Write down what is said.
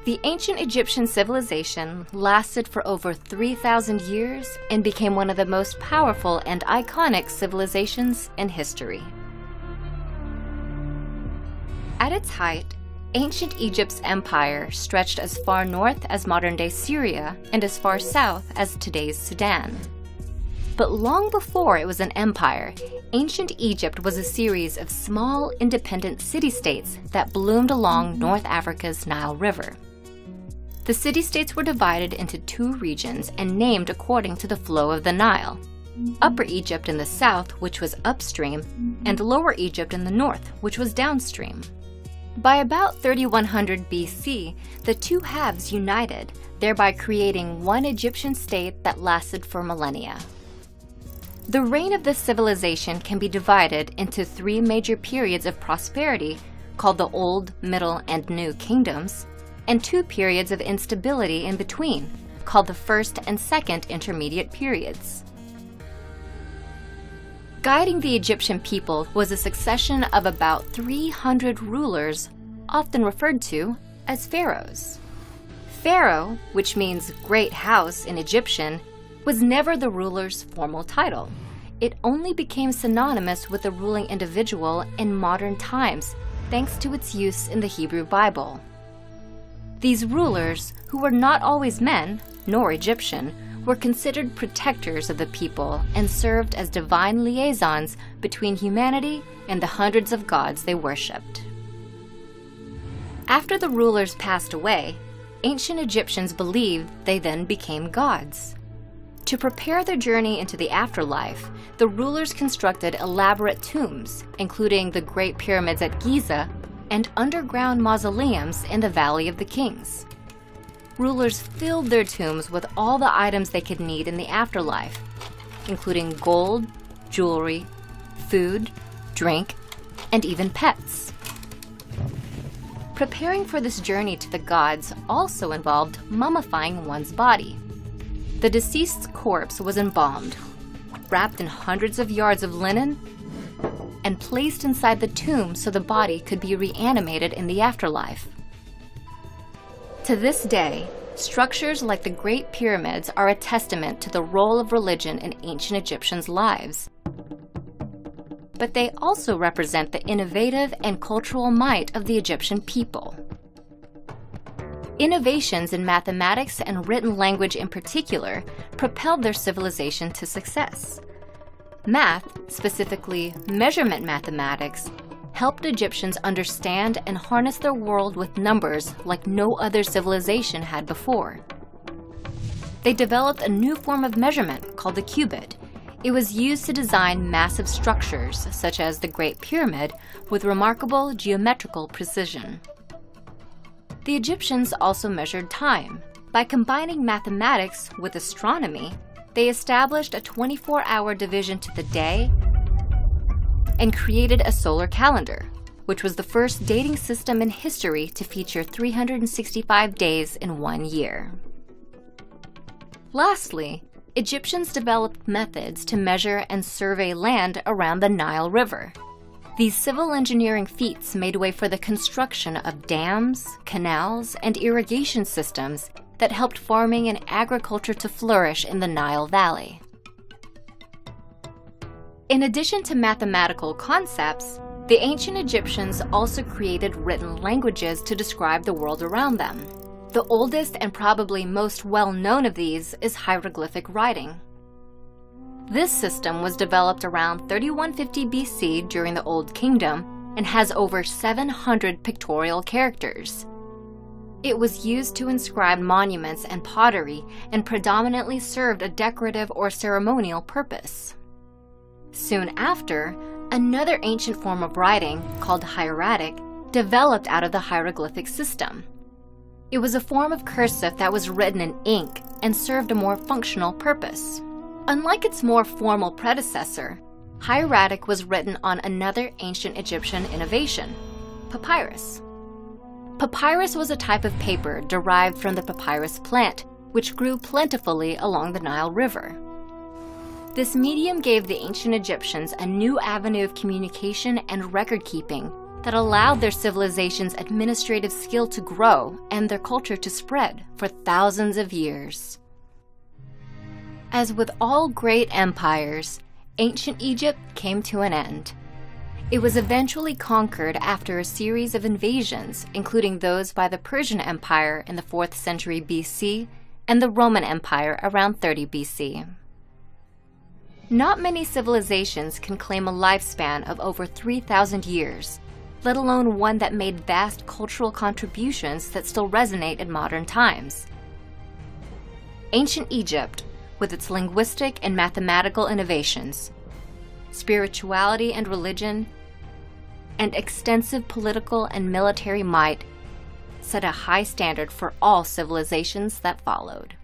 The ancient Egyptian civilization lasted for over 3,000 years and became one of the most powerful and iconic civilizations in history. At its height, ancient Egypt's empire stretched as far north as modern-day Syria and as far south as today's Sudan. But long before it was an empire, ancient Egypt was a series of small, independent city-states that bloomed along North Africa's Nile River. The city-states were divided into two regions and named according to the flow of the Nile: Upper Egypt in the south, which was upstream, and Lower Egypt in the north, which was downstream. By about 3100 BC, the two halves united, thereby creating one Egyptian state that lasted for millennia. The reign of this civilization can be divided into three major periods of prosperity, called the Old, Middle, and New Kingdoms, and two periods of instability in between, called the First and Second Intermediate Periods. Guiding the Egyptian people was a succession of about 300 rulers, often referred to as pharaohs. Pharaoh, which means great house in Egyptian, was never the ruler's formal title. It only became synonymous with the ruling individual in modern times, thanks to its use in the Hebrew Bible. These rulers, who were not always men, nor Egyptian, were considered protectors of the people and served as divine liaisons between humanity and the hundreds of gods they worshipped. After the rulers passed away, ancient Egyptians believed they then became gods. To prepare their journey into the afterlife, the rulers constructed elaborate tombs, including the Great Pyramids at Giza and underground mausoleums in the Valley of the Kings. Rulers filled their tombs with all the items they could need in the afterlife, including gold, jewelry, food, drink, and even pets. Preparing for this journey to the gods also involved mummifying one's body. The deceased's corpse was embalmed, wrapped in hundreds of yards of linen, and placed inside the tomb so the body could be reanimated in the afterlife. To this day, structures like the Great Pyramids are a testament to the role of religion in ancient Egyptians' lives. But they also represent the innovative and cultural might of the Egyptian people. Innovations in mathematics and written language in particular propelled their civilization to success. Math, specifically measurement mathematics, helped Egyptians understand and harness their world with numbers like no other civilization had before. They developed a new form of measurement called the cubit. It was used to design massive structures, such as the Great Pyramid, with remarkable geometrical precision. The Egyptians also measured time. By combining mathematics with astronomy, they established a 24-hour division to the day and created a solar calendar, which was the first dating system in history to feature 365 days in one year. Lastly, Egyptians developed methods to measure and survey land around the Nile River. These civil engineering feats made way for the construction of dams, canals, and irrigation systems that helped farming and agriculture to flourish in the Nile Valley. In addition to mathematical concepts, the ancient Egyptians also created written languages to describe the world around them. The oldest and probably most well-known of these is hieroglyphic writing. This system was developed around 3150 BC during the Old Kingdom and has over 700 pictorial characters. It was used to inscribe monuments and pottery and predominantly served a decorative or ceremonial purpose. Soon after, another ancient form of writing, called hieratic, developed out of the hieroglyphic system. It was a form of cursive that was written in ink and served a more functional purpose. Unlike its more formal predecessor, hieratic was written on another ancient Egyptian innovation, papyrus. Papyrus was a type of paper derived from the papyrus plant, which grew plentifully along the Nile River. This medium gave the ancient Egyptians a new avenue of communication and record-keeping that allowed their civilization's administrative skill to grow and their culture to spread for thousands of years. As with all great empires, ancient Egypt came to an end. It was eventually conquered after a series of invasions, including those by the Persian Empire in the 4th century BC and the Roman Empire around 30 BC. Not many civilizations can claim a lifespan of over 3,000 years, let alone one that made vast cultural contributions that still resonate in modern times. Ancient Egypt, with its linguistic and mathematical innovations, spirituality and religion, and extensive political and military might, set a high standard for all civilizations that followed.